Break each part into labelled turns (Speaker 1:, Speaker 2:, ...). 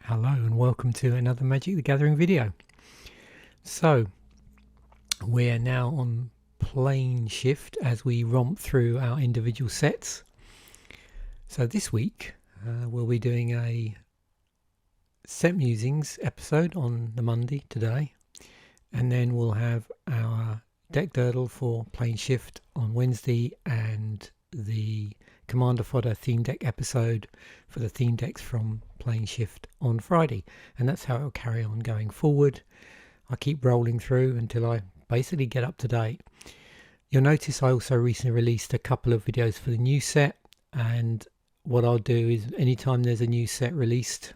Speaker 1: Hello and welcome to another Magic the Gathering video. So we're now on Planeshift as we romp through our individual sets. So this week we'll be doing a set musings episode on the Monday today, and then we'll have our deck girdle for Planeshift on Wednesday and the Commander Fodder theme deck episode for the theme decks from Planeshift on Friday, and that's how it'll carry on going forward. I keep rolling through until I basically get up to date. You'll notice I also recently released a couple of videos for the new set, and what I'll do is anytime there's a new set released,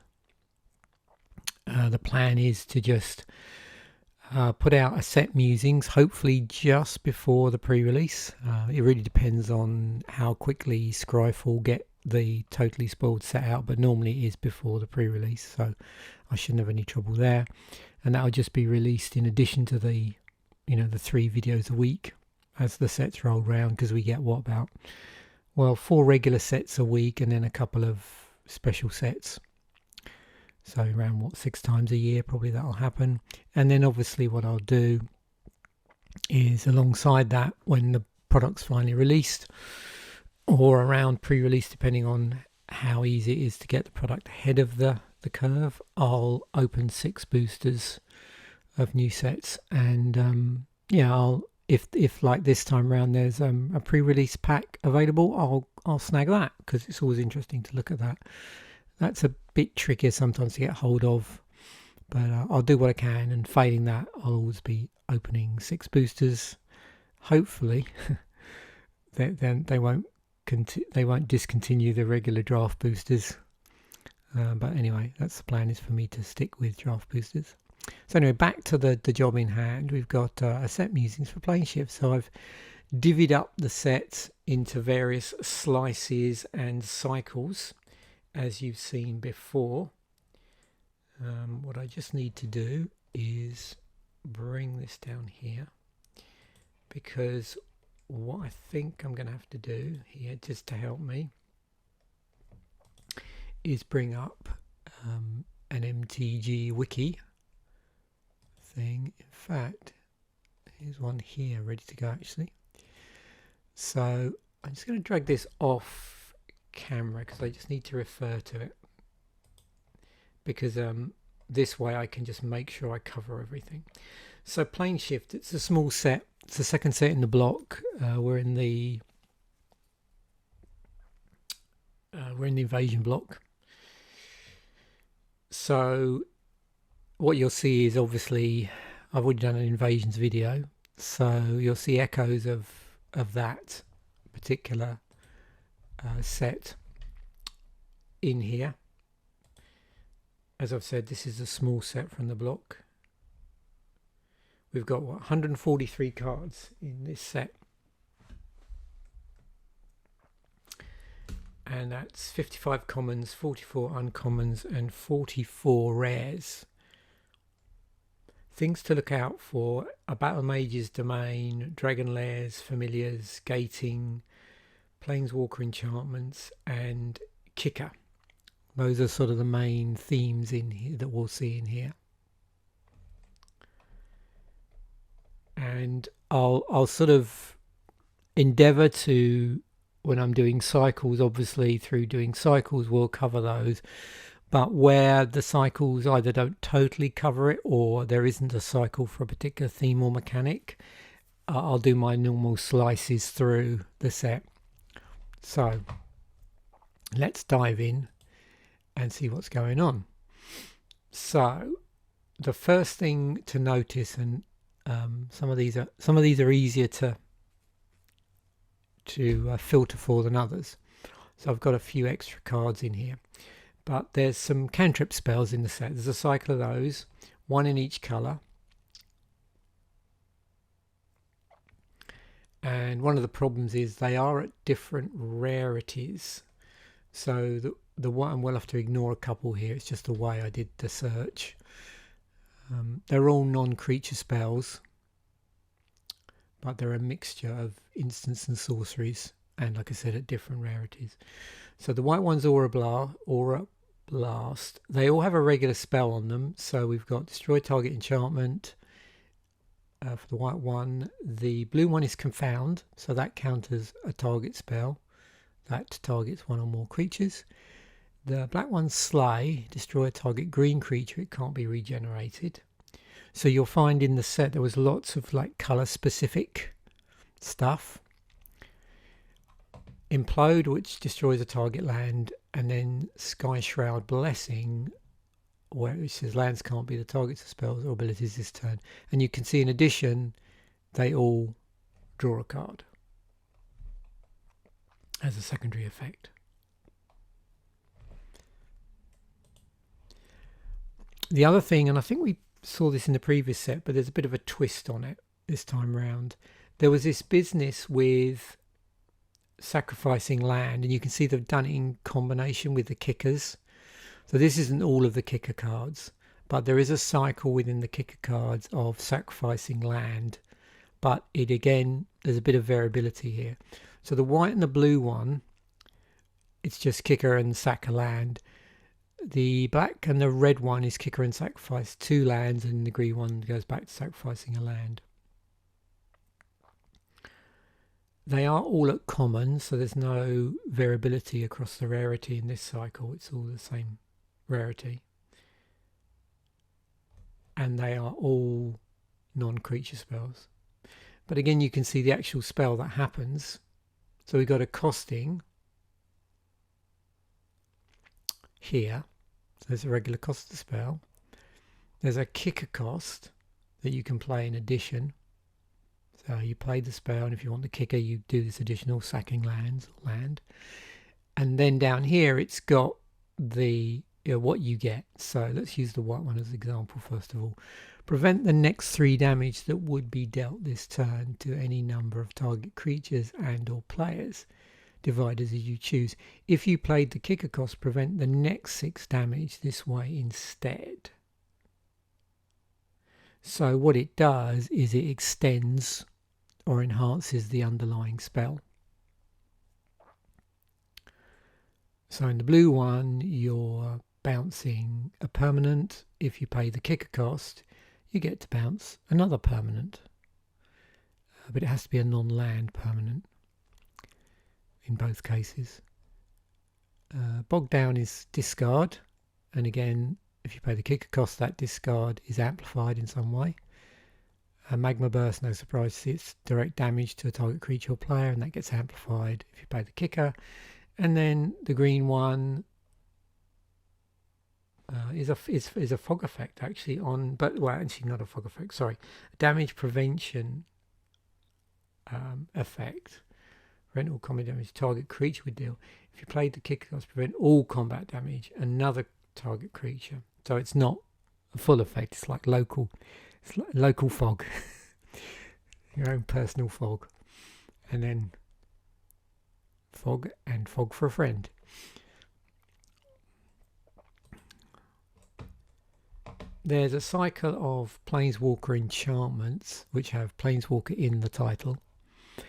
Speaker 1: the plan is to just put out a set musings, hopefully just before the pre-release. It really depends on how quickly Scryfall get the totally spoiled set out, but normally it is before the pre-release, so I shouldn't have any trouble there. And that'll just be released in addition to the the 3 videos a week as the sets roll round, because we get about 4 regular sets a week and then a couple of special sets. So around 6 times a year probably that'll happen. And then obviously what I'll do is alongside that, when the product's finally released or around pre-release, depending on how easy it is to get the product ahead of the curve, I'll open 6 boosters of new sets. And I'll if like this time around there's a pre-release pack available, I'll snag that, because it's always interesting to look at that. That's a bit trickier sometimes to get hold of, but I'll do what I can, and failing that I'll always be opening 6 boosters. Hopefully they won't discontinue the regular draft boosters, but anyway, that's the plan, is for me to stick with draft boosters. So anyway, back to the job in hand. We've got a set musings for Planeshift. So I've divvied up the set into various slices and cycles, as you've seen before. What I just need to do is bring this down here, because what I think I'm going to have to do here, just to help me, is bring up an MTG wiki thing. In fact, here's one here ready to go actually. So I'm just going to drag this off camera because I just need to refer to it, because this way I can just make sure I cover everything. So Planeshift, it's a small set. It's the second set in the block. We're in the invasion block. So what you'll see is, obviously I've already done an invasions video, so you'll see echoes of that particular set in here. As I've said, this is a small set from the block. We've got 143 cards in this set, and that's 55 commons, 44 uncommons and 44 rares. Things to look out for are Battle Mage's Domain, Dragon Lairs, Familiars, Gating, Planeswalker Enchantments and Kicker. Those are sort of the main themes in here that we'll see in here. And I'll sort of endeavour to, when I'm doing cycles, obviously through doing cycles we'll cover those, but where the cycles either don't totally cover it or there isn't a cycle for a particular theme or mechanic, I'll do my normal slices through the set. So let's dive in and see what's going on. So the first thing to notice, and some of these are easier to filter for than others. So I've got a few extra cards in here, but there's some Cantrip Spells in the set. There's a cycle of those, 1 in each colour. And one of the problems is they are at different rarities. So the one, we'll have to ignore a couple here. It's just the way I did the search. They're all non-creature spells, but they're a mixture of instants and sorceries, and like I said, at different rarities. So the white one's Aura Blast. They all have a regular spell on them. So we've got Destroy Target Enchantment for the white one. The blue one is Confound, so that counters a target spell that targets one or more creatures. The black one's Slay. Destroy a target green creature. It can't be regenerated. So you'll find in the set there was lots of like color specific stuff. Implode, which destroys a target land, and then Sky Shroud Blessing, where it says lands can't be the targets of spells or abilities this turn. And you can see in addition they all draw a card as a secondary effect. The other thing, and I think we saw this in the previous set, but there's a bit of a twist on it this time round. There was this business with sacrificing land, and you can see they've done it in combination with the kickers. So this isn't all of the kicker cards, but there is a cycle within the kicker cards of sacrificing land, but it again, there's a bit of variability here. So the white and the blue one, it's just kicker and sack a land. The black and the red one is kicker and sacrifice 2 lands, and the green one goes back to sacrificing a land. They are all at common, so there's no variability across the rarity in this cycle. It's all the same rarity. And they are all non-creature spells. But again, you can see the actual spell that happens. So we've got a costing here. So there's a regular cost of the spell. There's a kicker cost that you can play in addition. So you play the spell, and if you want the kicker, you do this additional sacking land. And then down here, it's got the what you get. So let's use the white one as an example first of all. Prevent the next 3 damage that would be dealt this turn to any number of target creatures and or players, divided as you choose. If you played the kicker cost, prevent the next 6 damage this way instead. So what it does is it extends or enhances the underlying spell. So in the blue one, you're bouncing a permanent. If you pay the kicker cost, you get to bounce another permanent. But it has to be a non-land permanent in both cases. Bog Down is discard, and again, if you pay the kicker cost, that discard is amplified in some way. Magma Burst, no surprise, it's direct damage to a target creature or player, and that gets amplified if you pay the kicker. And then the green one is a fog effect actually on, but well, actually not a fog effect. Sorry, a damage prevention effect. Prevent all combat damage target creature would deal. If you played the kicker cost, prevent all combat damage another target creature. So it's not a full effect. It's like local fog, your own personal fog, and then fog and fog for a friend. There's a cycle of Planeswalker enchantments which have Planeswalker in the title.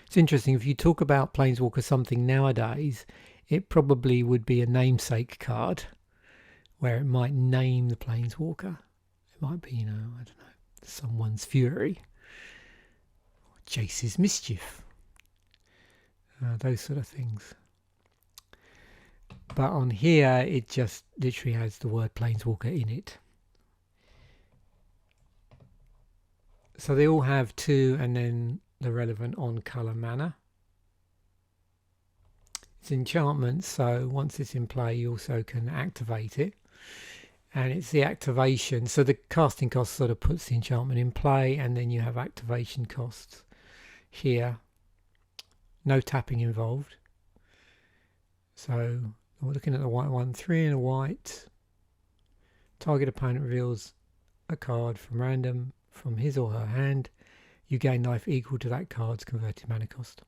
Speaker 1: It's interesting, if you talk about Planeswalker something nowadays, it probably would be a namesake card where it might name the Planeswalker. It might be, I don't know, Someone's Fury, or Jace's Mischief, those sort of things. But on here, it just literally has the word Planeswalker in it. So they all have 2 and then the relevant on-colour mana. It's enchantment, so once it's in play, you also can activate it. And it's the activation, so the casting cost sort of puts the enchantment in play, and then you have activation costs here. No tapping involved. So we're looking at the white one, 3 and a white. Target opponent reveals a card from random from his or her hand. You gain life equal to that card's converted mana cost.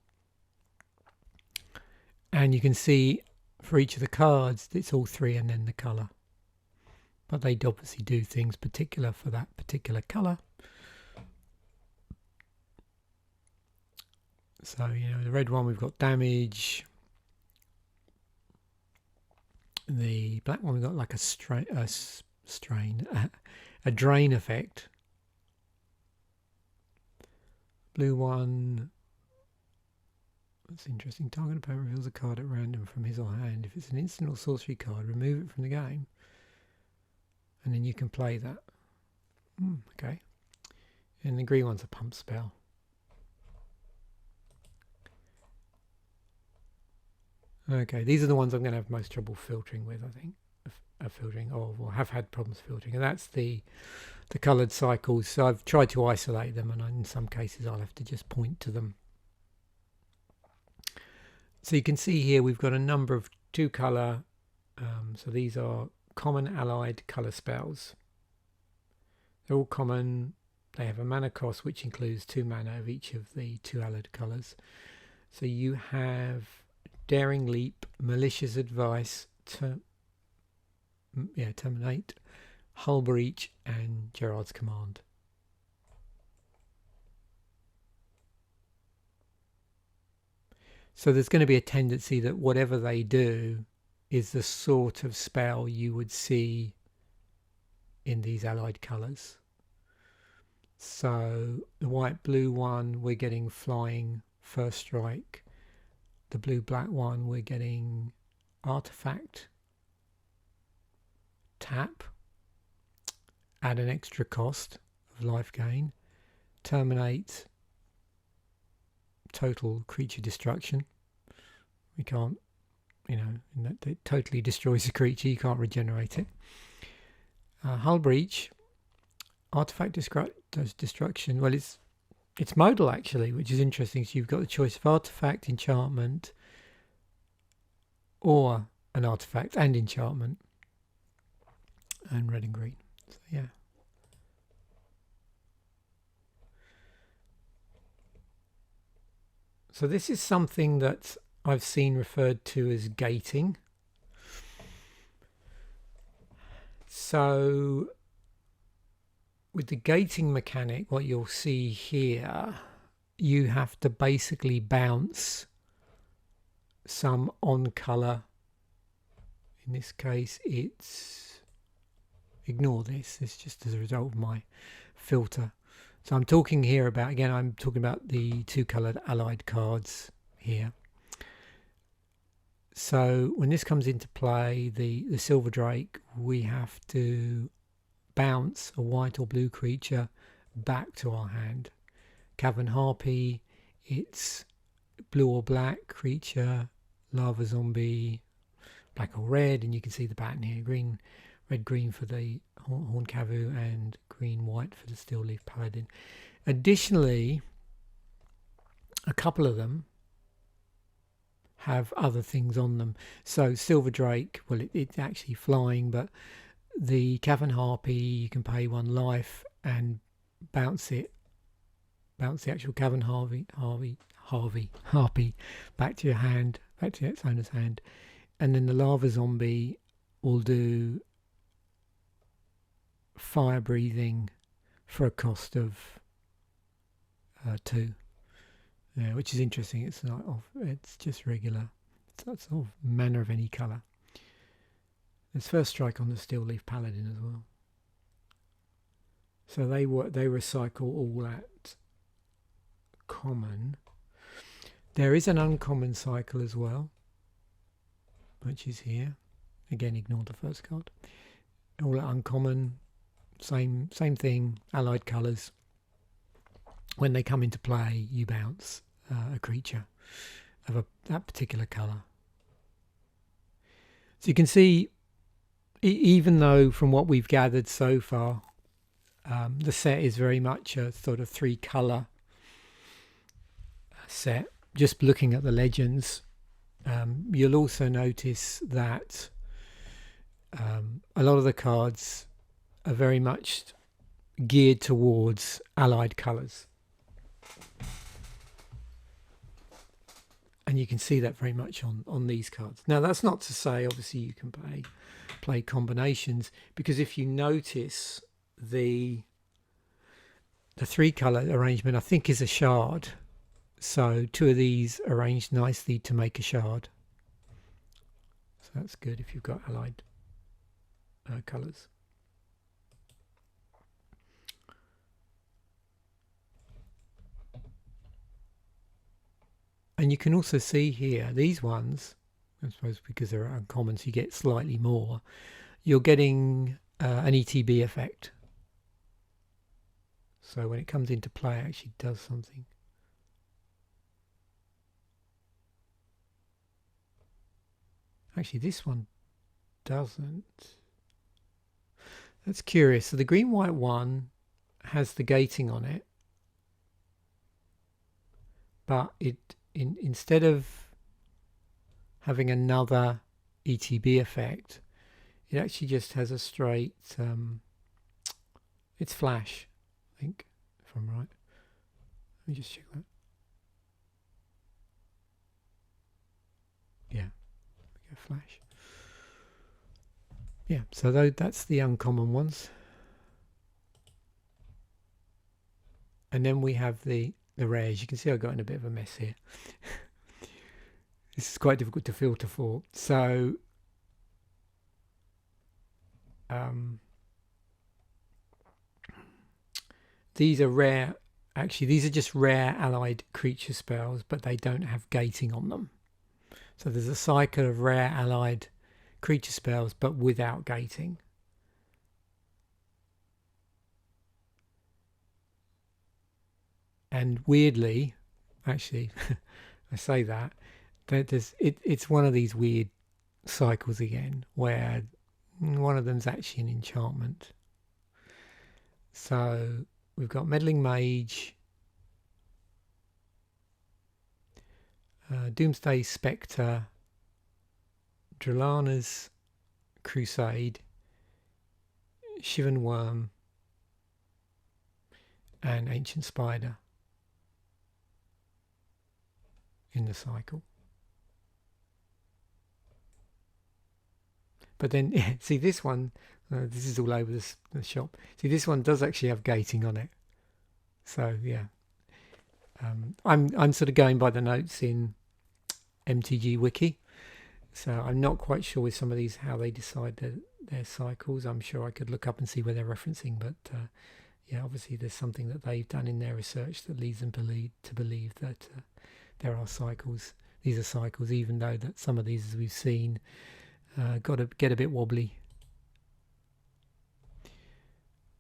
Speaker 1: And you can see for each of the cards, it's all 3 and then the colour. But they obviously do things particular for that particular colour. So, the red one, we've got damage. The black one, we've got like a a drain effect. Blue one, that's interesting. Target opponent reveals a card at random from his or her hand. If it's an instant or sorcery card, remove it from the game, and then you can play that. Okay. And the green one's a pump spell. Okay, these are the ones I'm going to have most trouble filtering with, I think. Filtering, or have had problems filtering, and that's the coloured cycles. So I've tried to isolate them, and in some cases I'll have to just point to them. So you can see here we've got a number of 2-colour, so these are common allied colour spells. They're all common. They have a mana cost which includes 2 mana of each of the 2 allied colours. So you have Daring Leap, Malicious Advice, Terminate, Hull Breach, and Gerard's Command. So there's going to be a tendency that whatever they do is the sort of spell you would see in these allied colours. So the white-blue one, we're getting Flying, First Strike. The blue-black one, we're getting Artifact, Tap, add an extra cost of life gain, Terminate, total creature destruction. We can't, it totally destroys the creature, you can't regenerate it. Hull Breach, Artifact destruction. Well, it's modal actually, which is interesting. So you've got the choice of artifact, enchantment, or an artifact and enchantment, and red and green. So yeah. So this is something that I've seen referred to as gating. So with the gating mechanic, what you'll see here, you have to basically bounce some on color. In this case, it's, ignore this, it's just as a result of my filter. So I'm talking here about, again, I'm talking about the 2-colored allied cards here. So when this comes into play, the Silver Drake, we have to bounce a white or blue creature back to our hand. Cavern Harpy, it's blue or black creature, Lava Zombie, black or red, and you can see the pattern here, green, red, green for the Horn Cavu, and green, white for the Steel Leaf Paladin. Additionally, a couple of them have other things on them. So Silver Drake, well, it's actually flying, but the Cavern Harpy, you can pay 1 life and bounce the actual Cavern Harpy back to your hand, back to its owner's hand. And then the Lava Zombie will do fire breathing for a cost of 2. Yeah, which is interesting. It's not off, it's just regular. It's not sort of mana of any colour. There's First Strike on the Steel Leaf Paladin as well. So they recycle all at common. There is an uncommon cycle as well, which is here. Again, ignore the first card. All at uncommon, same thing, allied colours. When they come into play, you bounce a creature of that particular colour. So you can see, even though from what we've gathered so far, the set is very much a sort of 3-colour set, just looking at the legends, you'll also notice that a lot of the cards are very much geared towards allied colours. And you can see that very much on these cards. Now, that's not to say, obviously, you can play combinations, because if you notice the 3-colour arrangement, I think, is a shard. So 2 of these arranged nicely to make a shard. So that's good if you've got allied colours. And you can also see here, these ones, I suppose because they're uncommon, so you get slightly more, you're getting an ETB effect. So when it comes into play, it actually does something. Actually, this one doesn't. That's curious. So the green-white one has the gating on it, but instead of having another ETB effect, it actually just has a straight, it's flash, I think, if I'm right. Let me just check that. Yeah, we go flash. Yeah, so that's the uncommon ones. And then we have the rares. You can see I got in a bit of a mess here. This is quite difficult to filter for. So these are rare. Actually, these are just rare allied creature spells, but they don't have gating on them. So there's a cycle of rare allied creature spells, but without gating. And weirdly, actually, I say that, it's one of these weird cycles again, where one of them's actually an enchantment. So we've got Meddling Mage, Doomsday Spectre, Drellana's Crusade, Shivan Worm, and Ancient Spider in the cycle. But then, see this one, this is all over the shop. See, this one does actually have gating on it. So yeah, I'm sort of going by the notes in MTG Wiki. So I'm not quite sure with some of these how they decide their cycles. I'm sure I could look up and see where they're referencing, but yeah, obviously there's something that they've done in their research that leads them to believe that there are cycles. These are cycles, even though that some of these, as we've seen, got to get a bit wobbly.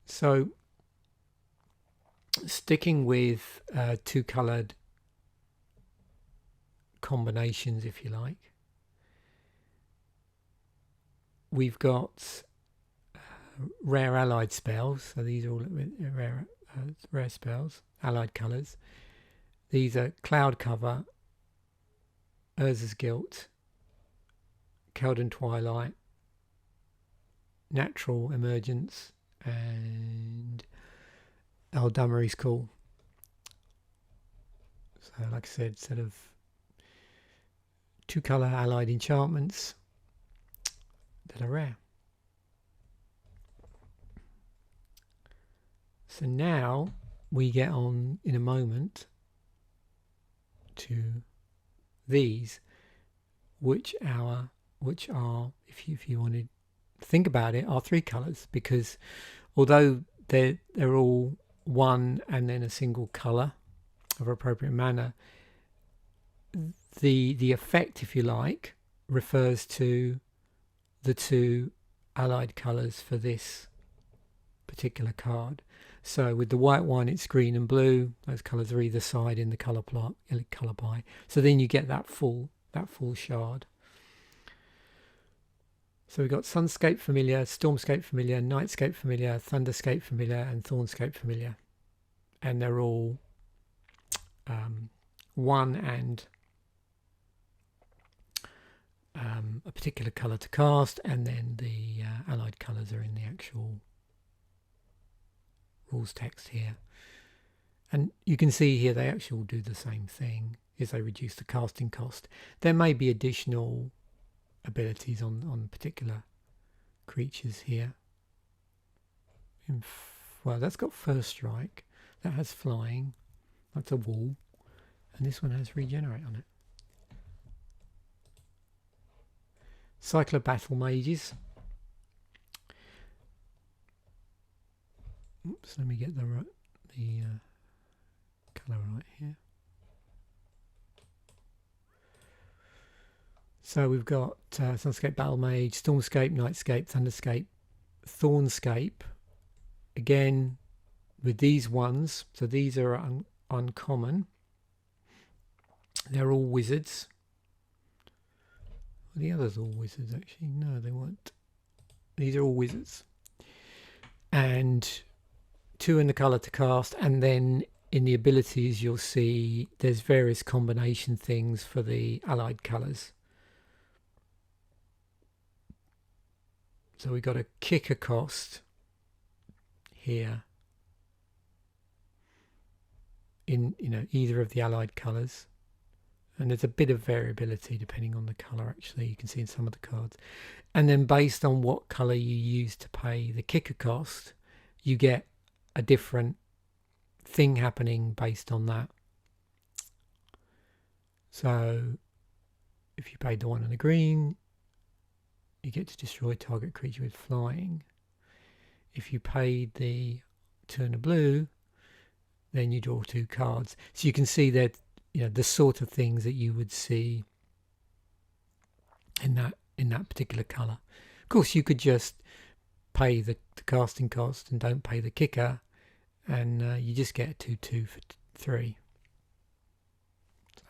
Speaker 1: So sticking with two-coloured combinations, if you like, we've got rare allied spells. So these are all rare spells, allied colours. These are Cloud Cover, Urza's Guilt, Keldon Twilight, Natural Emergence, and Eldamari's Call. So like I said, sort of two-colour allied enchantments that are rare. So now we get on in a moment to these, which are, if you want to think about it, are three colours, because although they're all one and then a single colour of appropriate mana, the effect, if you like, refers to the two allied colours for this particular card. So with the white one, it's green and blue. Those colours are either side in the colour plot, colour pie. So then you get that full shard. So we've got Sunscape Familiar, Stormscape Familiar, Nightscape Familiar, Thunderscape Familiar, and Thornscape Familiar, and they're all one and a particular colour to cast, and then the allied colours are in the actual rules text here. And you can see here they actually do the same thing, is they reduce the casting cost. There may be additional abilities on particular creatures here. Well, that's got First Strike, that has Flying, that's a wall, and this one has Regenerate on it. Cycle of Battle Mages. Oops, let me get the colour right here. So we've got Sunscape, Battle Mage, Stormscape, Nightscape, Thunderscape, Thornscape. Again, with these ones, so these are uncommon. They're all wizards. Are the others all wizards actually? No, they weren't. These are all wizards. And 2 in the colour to cast, and then in the abilities you'll see there's various combination things for the allied colours. So we've got a kicker cost here in either of the allied colours, and there's a bit of variability depending on the colour actually, you can see in some of the cards. And then based on what colour you use to pay the kicker cost, you get a different thing happening based on that. So if you paid the 1 and the green, you get to destroy target creature with flying. If you paid the 2 and the blue, then you draw 2 cards. So you can see that the sort of things that you would see in that particular colour. Of course, you could just pay the casting cost and don't pay the kicker, and you just get a 2/2 for 3. So,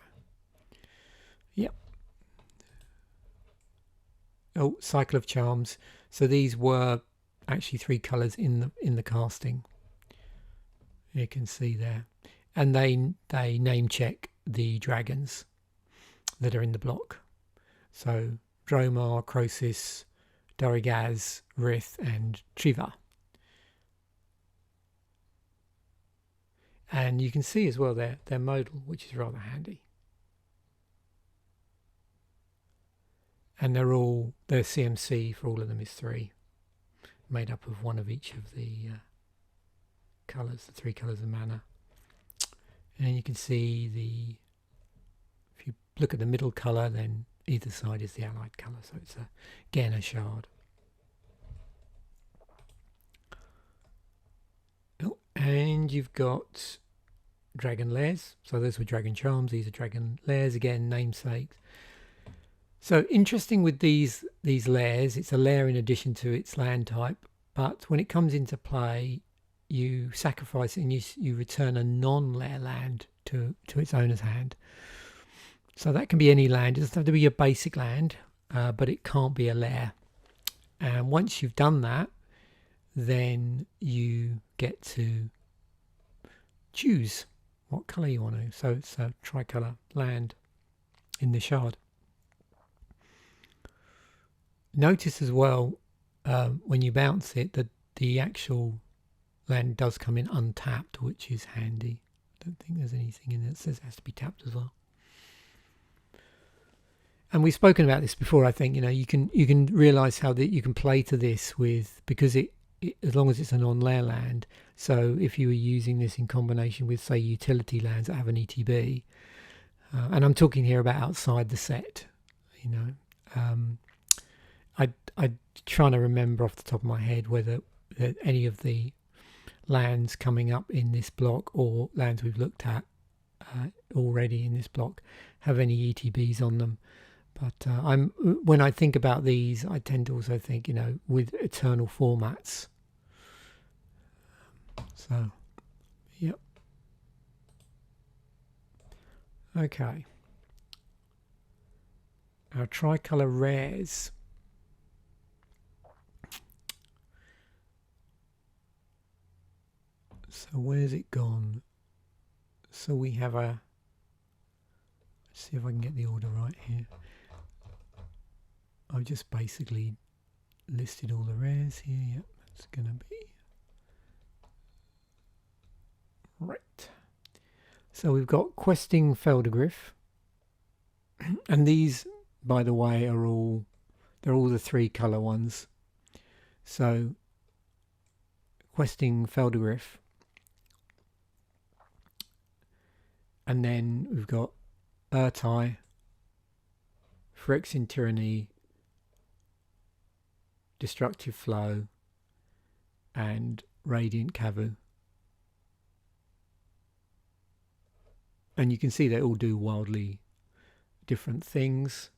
Speaker 1: yep. Oh, Cycle of Charms. So these were actually 3 colours in the casting. You can see there, and they name check the dragons that are in the block. So Dromar, Crosis, Dorigaz, Rith, and Triva. And you can see as well their modal, which is rather handy. And their CMC for all of them is 3, made up of 1 of each of the colours, the 3 colours of mana. And you can see if you look at the middle colour, then either side is the allied colour, so it's again a shard. Oh, and you've got Dragon Lairs. So those were Dragon Charms, these are Dragon Lairs, again namesakes. So interesting with these lairs, it's a lair in addition to its land type, but when it comes into play, you sacrifice it and you return a non-lair land to its owner's hand. So that can be any land. It doesn't have to be your basic land, but it can't be a lair. And once you've done that, then you get to choose what colour you want to. So it's a tricolour land in the shard. Notice as well when you bounce it that the actual land does come in untapped, which is handy. I don't think there's anything in there that says it has to be tapped as well. And we've spoken about this before. I think you can realise how that you can play to this with, because it as long as it's a non-lair land. So if you were using this in combination with, say, utility lands that have an ETB, and I'm talking here about outside the set, I'm trying to remember off the top of my head whether any of the lands coming up in this block or lands we've looked at already in this block have any ETBs on them. But when I think about these, I tend to also think, with eternal formats. So, yep. Okay. Our tricolour rares. So where's it gone? So we have let's see if I can get the order right here. I've just basically listed all the rares here. Yep, that's going to be right. So we've got Questing Feldergriff, and these, by the way, they're all the 3 colour ones. So Questing Feldergriff, and then we've got Urtai, Phyrexian Tyranny, Destructive Flow, and Radiant Cavu. And you can see they all do wildly different things,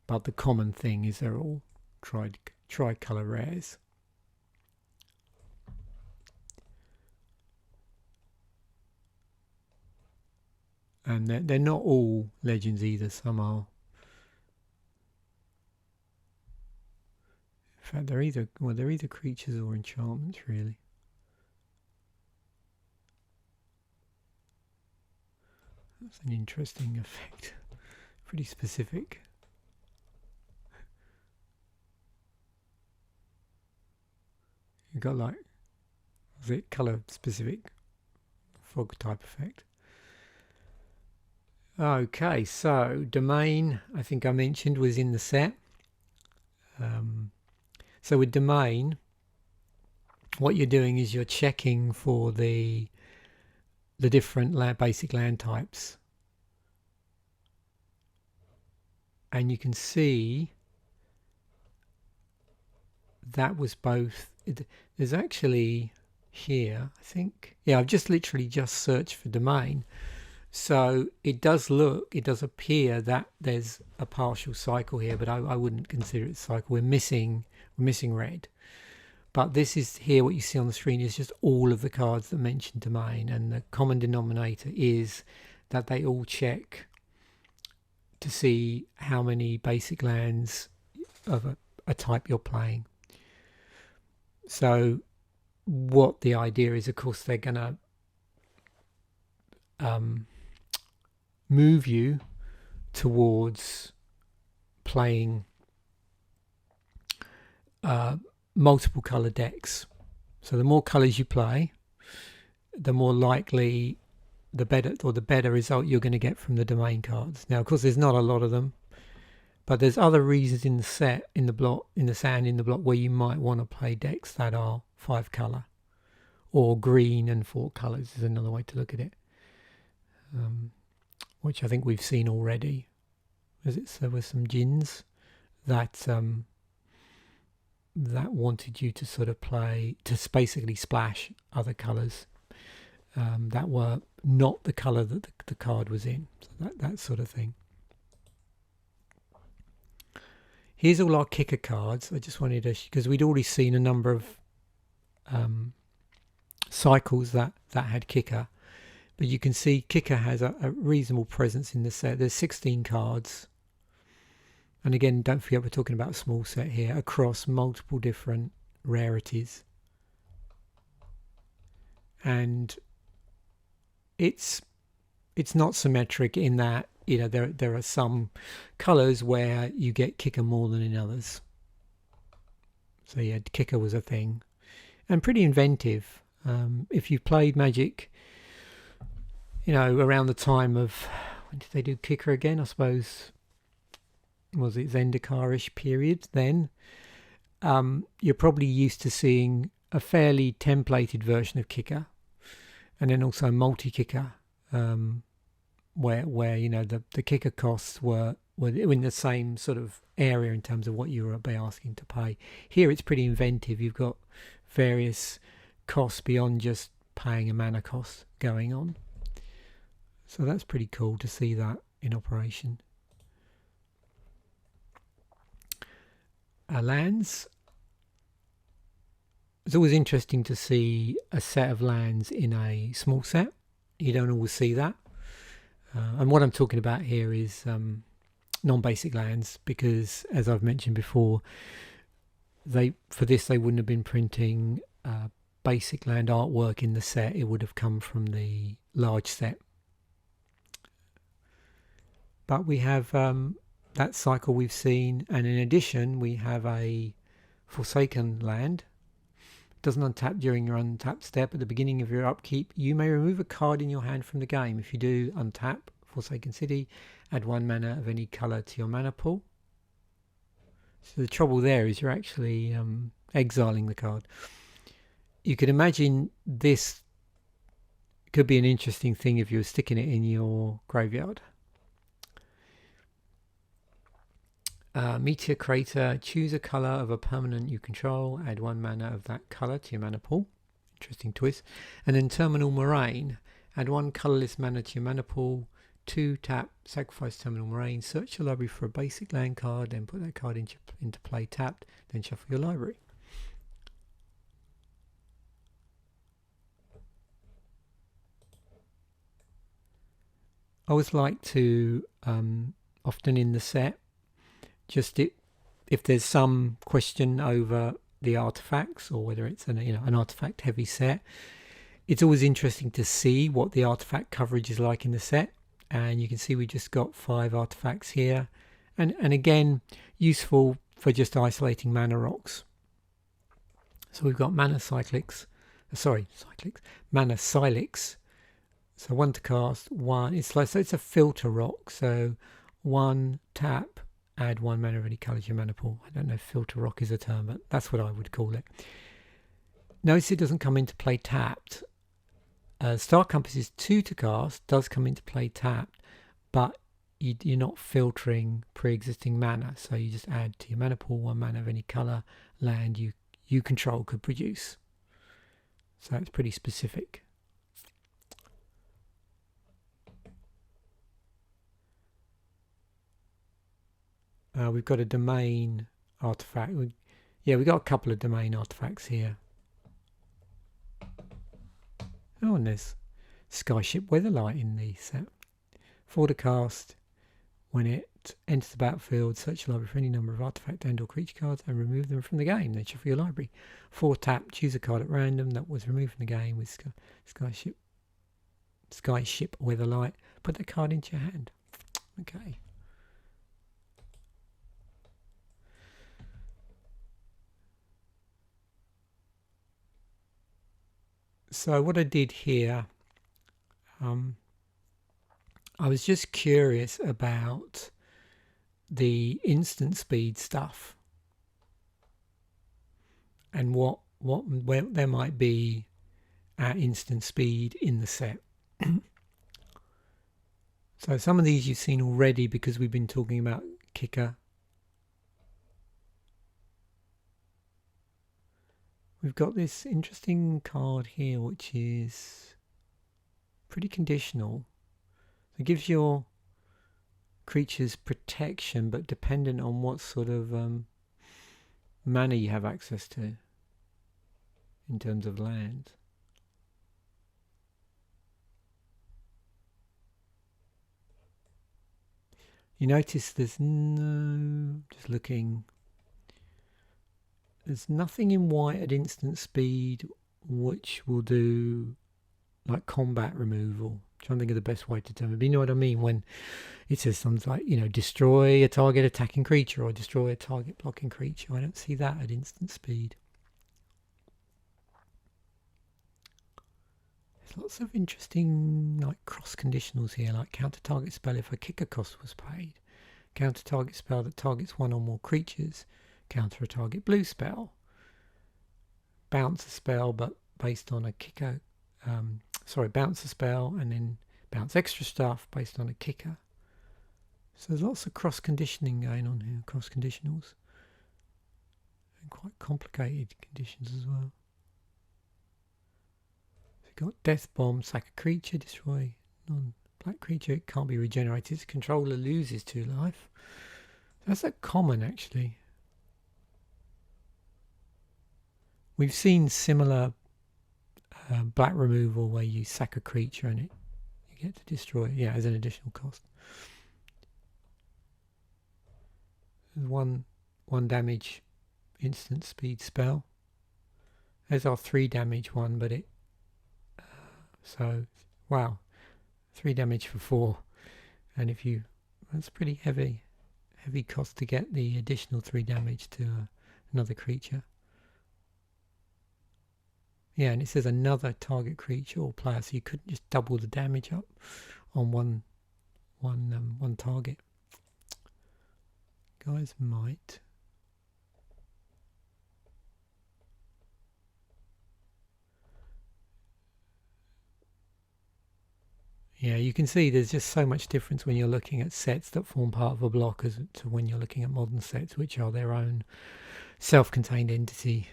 Speaker 1: but the common thing is they're all tricolour rares. And they're not all legends either, some are. In fact, they're either creatures or enchantments, really. That's an interesting effect. Pretty specific. You've got like, is it colour specific? Fog type effect. Okay, so Domain, I think I mentioned, was in the set. So with Domain, what you're doing is you're checking for the different basic land types. And you can see that was both. There's actually here, I think. Yeah, I've just literally searched for Domain. So it does appear that there's a partial cycle here, but I wouldn't consider it a cycle. We're missing red. But this is here, what you see on the screen is just all of the cards that mention Domain, and the common denominator is that they all check to see how many basic lands of a type you're playing. So what the idea is, of course, they're going to move you towards playing multiple color decks. So the more colors you play, the more likely the better result you're going to get from the Domain cards. Now, of course, there's not a lot of them, but there's other reasons in the set, in the block where you might want to play decks that are 5 color, or green and 4 colors is another way to look at it. Which I think we've seen already. There were some djinns that wanted you to sort of play, to basically splash other colours that were not the colour that the card was in. So that sort of thing. Here's all our kicker cards. I just wanted to, because we'd already seen a number of cycles that had kicker. But you can see kicker has a reasonable presence in the set. There's 16 cards. And again, don't forget we're talking about a small set here across multiple different rarities. And it's not symmetric in that, you know, there are some colours where you get kicker more than in others. So yeah, kicker was a thing. And pretty inventive. If you've played Magic, you know, around the time of, when did they do kicker again? I suppose, was it Zendikar-ish period then? You're probably used to seeing a fairly templated version of kicker, and then also multi-kicker, where you know the kicker costs were in the same sort of area in terms of what you were asking to pay. Here it's pretty inventive. You've got various costs beyond just paying a mana cost going on. So that's pretty cool to see that in operation. Lands. It's always interesting to see a set of lands in a small set. You don't always see that. And what I'm talking about here is non-basic lands, because as I've mentioned before, for this they wouldn't have been printing basic land artwork in the set. It would have come from the large set. But we have that cycle we've seen, and in addition we have a Forsaken land. It doesn't untap during your untap step. At the beginning of your upkeep, you may remove a card in your hand from the game. If you do, untap Forsaken City, add 1 mana of any colour to your mana pool. So the trouble there is you're actually exiling the card. You could imagine this could be an interesting thing if you were sticking it in your graveyard. Meteor Crater, choose a colour of a permanent you control, add 1 mana of that colour to your mana pool. Interesting twist. And then Terminal Moraine, add 1 colourless mana to your mana pool, 2 tap, sacrifice Terminal Moraine, search your library for a basic land card, then put that card into play tapped, then shuffle your library. I always like to, often in the set, just if there's some question over the artifacts or whether it's an artifact heavy set, it's always interesting to see what the artifact coverage is like in the set. And you can see we just got 5 artifacts here, and again useful for just isolating mana rocks. So we've got mana mana Silex. So 1 to cast, 1. So it's a filter rock. So 1 tap, add 1 mana of any colour to your mana pool. I don't know if filter rock is a term, but that's what I would call it. Notice it doesn't come into play tapped. Star Compass is 2 to cast, does come into play tapped, but you're not filtering pre-existing mana, so you just add to your mana pool 1 mana of any colour land you control could produce. So that's pretty specific. We've got a domain artifact. We've got a couple of domain artifacts here. Oh, and there's Skyship Weatherlight in the set. 4 to cast. When it enters the battlefield, search your library for any number of artifact and or creature cards and remove them from the game. Then shuffle your library. 4 tap, choose a card at random that was removed from the game with Skyship Weatherlight. Put that card into your hand. Okay. So what I did here, I was just curious about the instant speed stuff and where there might be at instant speed in the set. So some of these you've seen already because we've been talking about Kicker. We've got this interesting card here which is pretty conditional. It gives your creatures protection, but dependent on what sort of mana you have access to in terms of land. You notice there's just looking, there's nothing in white at instant speed which will do like combat removal. I'm trying to think of the best way to term it. But you know what I mean when it says something like, destroy a target attacking creature or destroy a target blocking creature. I don't see that at instant speed. There's lots of interesting like cross conditionals here, like counter target spell if a kicker cost was paid, counter target spell that targets 1 or more creatures, counter a target blue spell, bounce a spell but based on a kicker, bounce a spell and then bounce extra stuff based on a kicker. So there's lots of cross conditioning going on here, cross conditionals, and quite complicated conditions as well. So you've got Death Bomb, sack a creature, destroy non-black creature, it can't be regenerated, its controller loses 2 life. That's a common actually. We've seen similar black removal where you sack a creature and you get to destroy it, as an additional cost. There's one damage instant speed spell. There's our 3 damage one, but wow, 3 damage for 4, and that's pretty heavy cost to get the additional 3 damage to another creature. Yeah, and it says another target creature or player, so you couldn't just double the damage up on one target. Guys might. Yeah, you can see there's just so much difference when you're looking at sets that form part of a block as to when you're looking at modern sets, which are their own self-contained entity.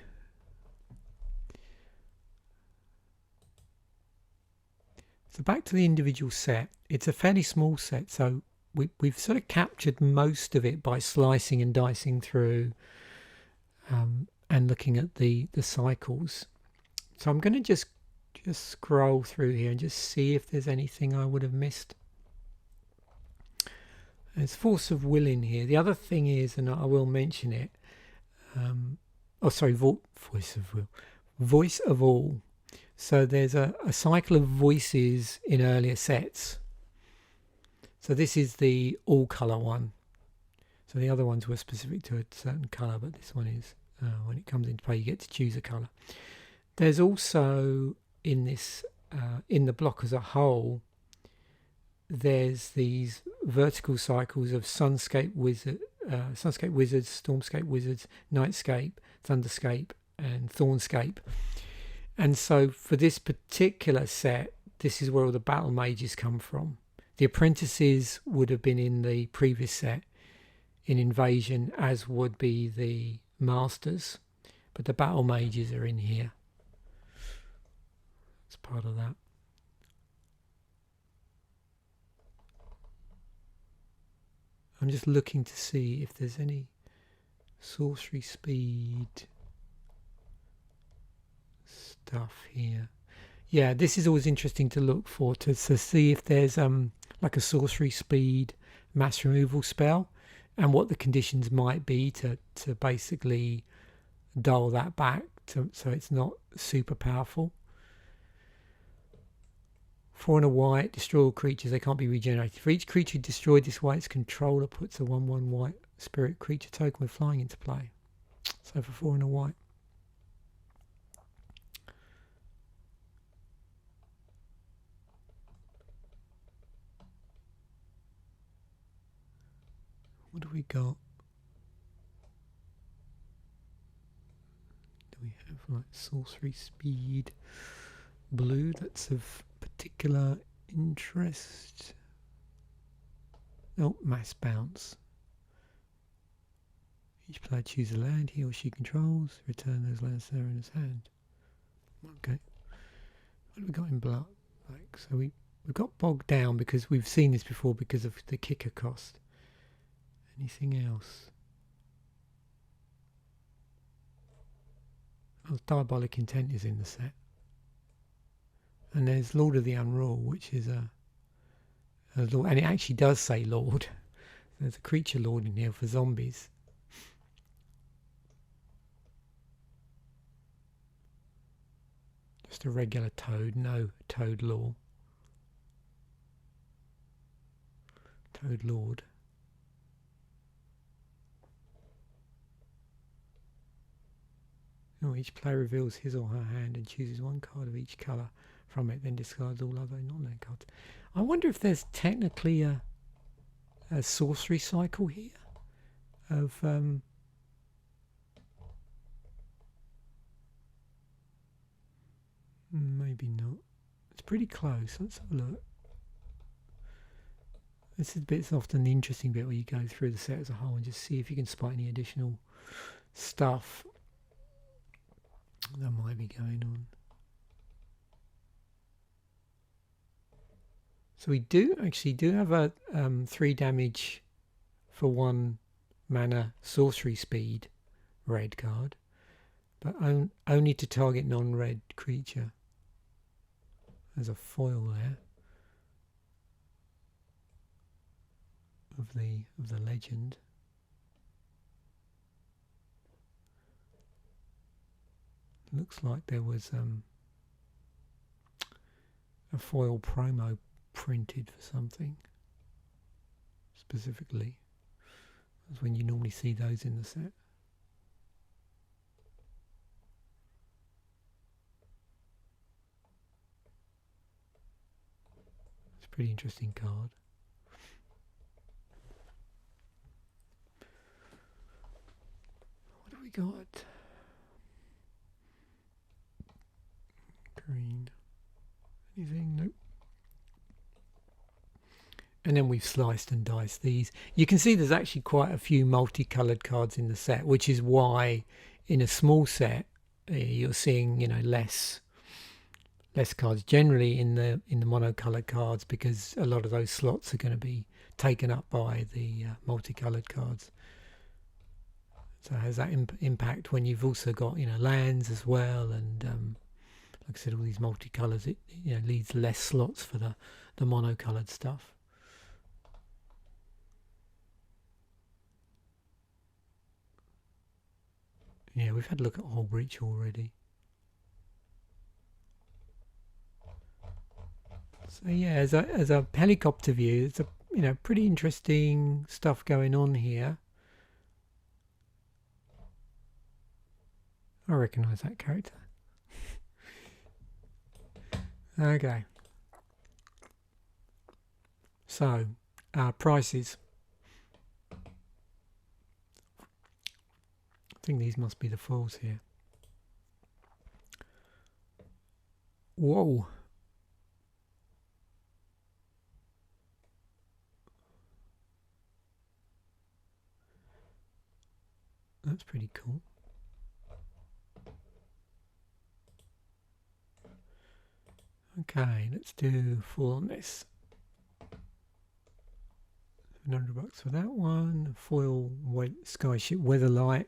Speaker 1: So back to the individual set. It's a fairly small set, so we've sort of captured most of it by slicing and dicing through and looking at the cycles. So I'm going to just scroll through here and just see if there's anything I would have missed. There's Force of Will in here. The other thing is, and I will mention it, Voice of Will. Voice of All. So there's a cycle of voices in earlier sets. So this is the all colour one. So the other ones were specific to a certain colour, but this one is, when it comes into play, you get to choose a colour. There's also in this, in the block as a whole, there's these vertical cycles of Sunscape Wizards, Stormscape Wizards, Nightscape, Thunderscape, and Thornscape. And so for this particular set, this is where all the battle mages come from. The apprentices would have been in the previous set in Invasion, as would be the masters, but the battle mages are in here. It's part of that. I'm just looking to see if there's any sorcery speed stuff here. Yeah, this is always interesting to look for, to see if there's like a sorcery speed mass removal spell and what the conditions might be to basically dull that back so it's not super powerful. 4 and a white, destroy all creatures, they can't be regenerated. For each creature destroyed this way, its controller puts a 1/1 white spirit creature token with flying into play. So for 4 and a white. What do we got? Do we have like sorcery speed blue that's of particular interest? Oh, mass bounce. Each player chooses a land he or she controls. Return those lands there in his hand. Okay. What have we got in black? Like, so we've got bogged down because we've seen this before because of the kicker cost. Anything else? Oh, Diabolic Intent is in the set. And there's Lord of the Unrule, which is a lord, and it actually does say Lord. There's a creature lord in here for zombies. Just a regular toad, no toad law. Toad lord. Oh, each player reveals his or her hand and chooses one card of each colour from it, then discards all other non-land cards. I wonder if there's technically a sorcery cycle here of maybe not. It's pretty close. Let's have a look. This is bit's often the interesting bit where you go through the set as a whole and just see if you can spot any additional stuff that might be going on. So we do have a 3 damage for 1 mana sorcery speed red card, but only to target non-red creature. There's a foil there of the legend. Looks like there was a foil promo printed for something specifically. That's when you normally see those in the set. It's a pretty interesting card. What have we got? Green. Anything? Nope. And then we've sliced and diced these. You can see there's actually quite a few multicolored cards in the set, which is why in a small set you're seeing, you know, less cards generally in the monocolored cards, because a lot of those slots are going to be taken up by the multicolored cards. So it has that impact when you've also got, you know, lands as well, and like I said, all these multicolors, it, you know, leaves less slots for the monocolored stuff. Yeah, we've had a look at Whole Breach already. So yeah, as a helicopter view, it's a, you know, pretty interesting stuff going on here. I recognise that character. Okay. So, prices. I think these must be the foils here. Whoa. That's pretty cool. Okay, let's do full on this. $100 for that one. Foil Skyship Weatherlight.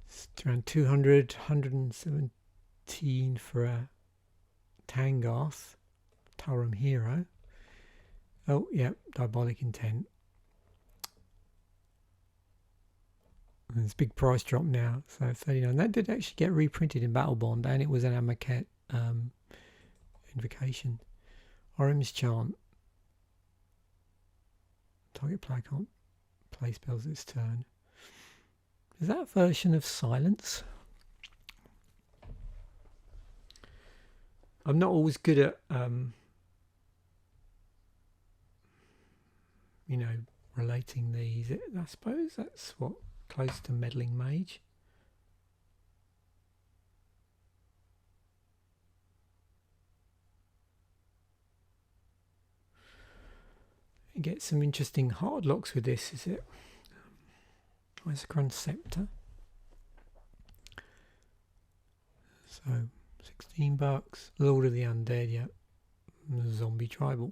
Speaker 1: It's around 200, 117 for a Tangarth Tarum Hero. Oh, yeah, Diabolic Intent. And it's a big price drop now, so 39. That did actually get reprinted in Battle Bond, and it was an Amaket invocation. Orim's Chant. Target player can't play spells this turn. Is that a version of Silence? I'm not always good at you know, relating these. I suppose that's what, close to Meddling Mage. You get some interesting hard locks with this, is it? Isochron Scepter. So $16. Lord of the Undead, yeah. Zombie Tribal.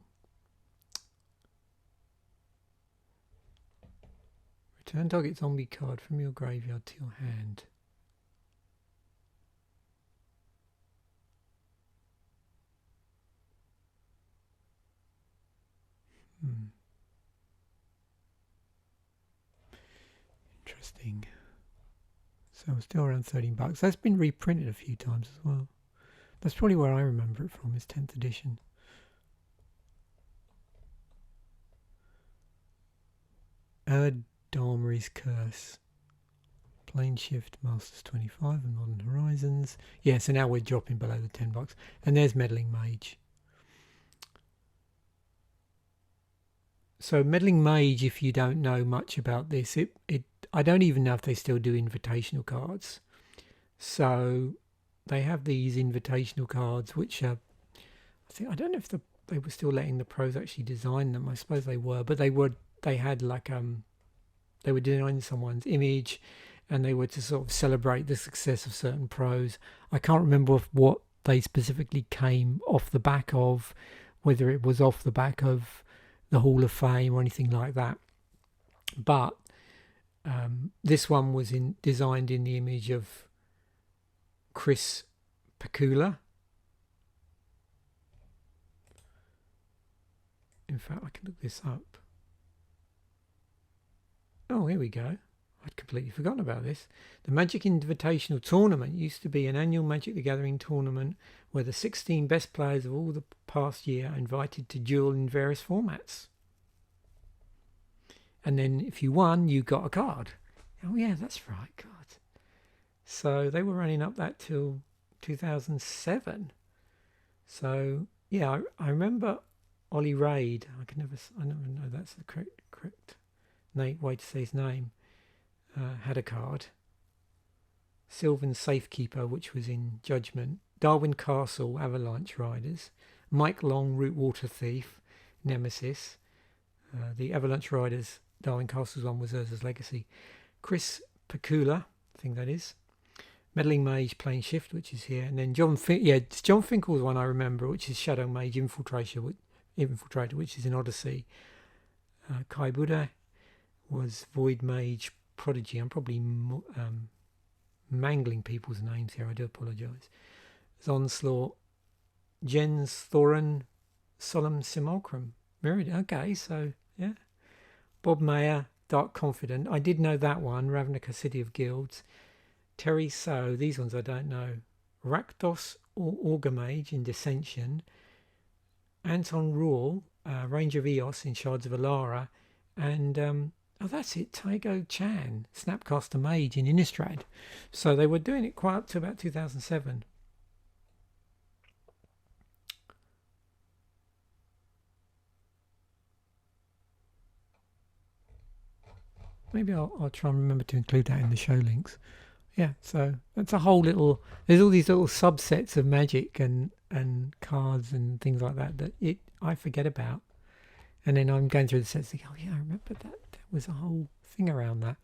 Speaker 1: Return target zombie card from your graveyard to your hand. Interesting. So still around $13. That's been reprinted a few times as well. That's probably where I remember it from, is 10th edition. Erdamri's Curse. Planeshift, Masters 25 and Modern Horizons. Yeah, so now we're dropping below the $10. And there's Meddling Mage. So Meddling Mage, if you don't know much about this, I don't even know if they still do invitational cards. So they have these invitational cards, which are, I don't know if they were still letting the pros actually design them. I suppose they were, but they had like they were designing someone's image, and they were to sort of celebrate the success of certain pros. I can't remember what they specifically came off the back of, whether it was off the back of the Hall of Fame or anything like that. But this one was designed in the image of Chris Pakula. In fact, I can look this up. Oh, here we go. I'd completely forgotten about this. The Magic Invitational Tournament used to be an annual Magic the Gathering tournament where the 16 best players of all the past year are invited to duel in various formats. And then if you won, you got a card. Oh yeah, that's right, God. So they were running up that till 2007. So yeah, I remember Ollie Raid. I never know that's the correct way to say his name. Had a card. Sylvan Safekeeper, which was in Judgment. Darwin Castle, Avalanche Riders. Mike Long, Rootwater Thief, Nemesis. The Avalanche Riders Darwin Castles one was Urza's Legacy. Chris Pacula, I think that is. Meddling Mage Planeshift, which is here, and then it's John Finkel's one I remember, which is Shadow Mage Infiltrator, which is in Odyssey. Kai Buddha was Void Mage Prodigy. I'm probably mangling people's names here. I do apologise. Onslaught, Jens Thorin, Solemn Simulacrum. Mirrored. Okay, so yeah. Bob Mayer, Dark Confident. I did know that one. Ravnica, City of Guilds. Terry So. These ones I don't know. Rakdos or Orgamage in Dissension. Anton Rule, Ranger of Eos in Shards of Alara. And oh, that's it. Taigo Chan, Snapcaster Mage in Innistrad. So they were doing it quite up to about 2007. Maybe I'll try and remember to include that in the show links. Yeah, so that's a whole little. There's all these little subsets of Magic and cards and things like that I forget about, and then I'm going through the sets thinking, oh yeah, I remember that. There was a whole thing around that.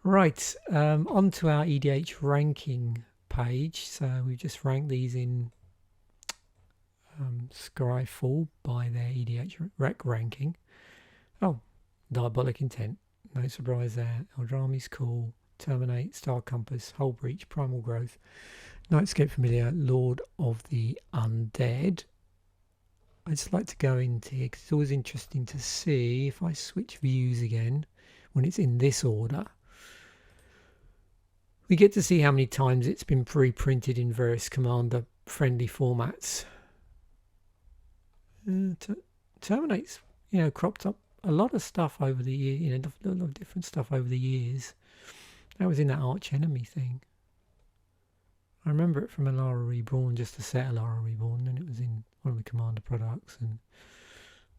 Speaker 1: Right, on to our EDH ranking page. So we've just ranked these in Scryfall by their EDH rec ranking. Oh, Diabolic Intent. No surprise there. Eldrami's cool. Terminate, Star Compass, Hull Breach, Primal Growth, Nightscape Familiar, Lord of the Undead. I'd just like to go into here because it's always interesting to see if I switch views again when it's in this order. We get to see how many times it's been pre-printed in various Commander-friendly formats. Terminate's, cropped up a lot of stuff over the year, a lot of different stuff over the years. That was in that Arch Enemy thing. I remember it from Alara Reborn, just a set Alara Reborn, and it was in one of the Commander products, and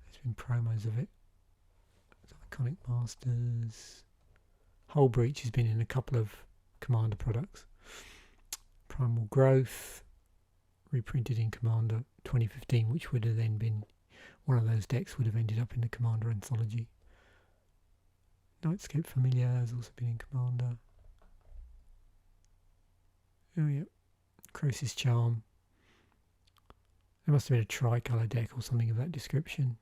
Speaker 1: there's been promos of it. Iconic Masters. Hull Breach has been in a couple of Commander products. Primal Growth, reprinted in Commander 2015, which would have then been one of those decks would have ended up in the Commander Anthology. Nightscape Familiar has also been in Commander. Oh yeah, Croesus Charm. There must have been a tricolour deck or something of that description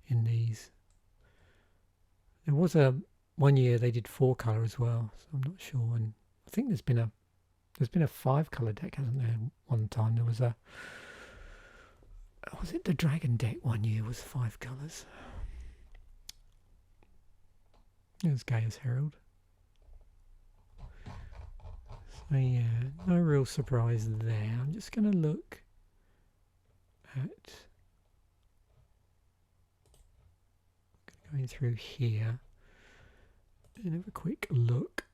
Speaker 1: in these. There was one year they did 4-colour as well, so I'm not sure. And I think there's been a 5-colour deck, hasn't there? One time there was was it the Dragon deck one year was 5 colours? There's Gaia's Herald. So yeah, no real surprise there. I'm just going to look at going through here and have a quick look.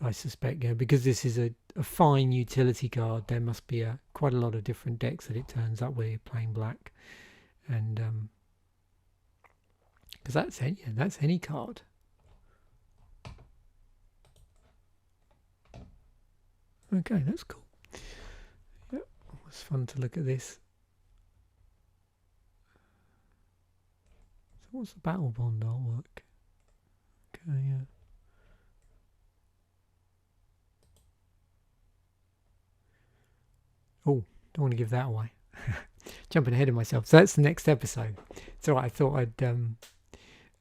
Speaker 1: I suspect, because this is a fine utility card, there must be quite a lot of different decks that it turns up where you're playing black, and because that's any card. Okay, that's cool. Yep, it was fun to look at this. So what's the Battle Bond artwork? Okay, yeah. Oh, don't want to give that away. Jumping ahead of myself. So that's the next episode. So I thought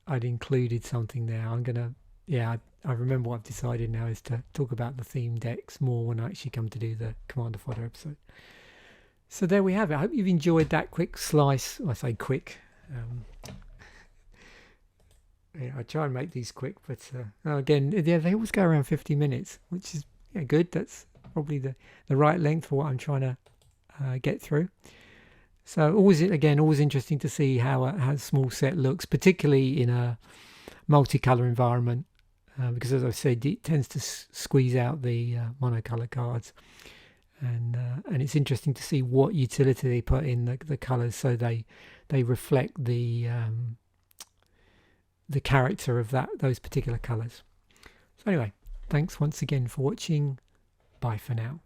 Speaker 1: I'd included something there. I remember what I've decided now is to talk about the theme decks more when I actually come to do the Commander Fodder episode. So there we have it. I hope you've enjoyed that quick slice. I say quick. I try and make these quick, but again, they always go around 50 minutes, which is good. That's probably the right length for what I'm trying to get through. So always interesting to see how a small set looks, particularly in a multicolour environment, because as I said, it tends to squeeze out the monocolour cards, and it's interesting to see what utility they put in the colours, so they reflect the character of those particular colours. So anyway, thanks once again for watching. Bye for now.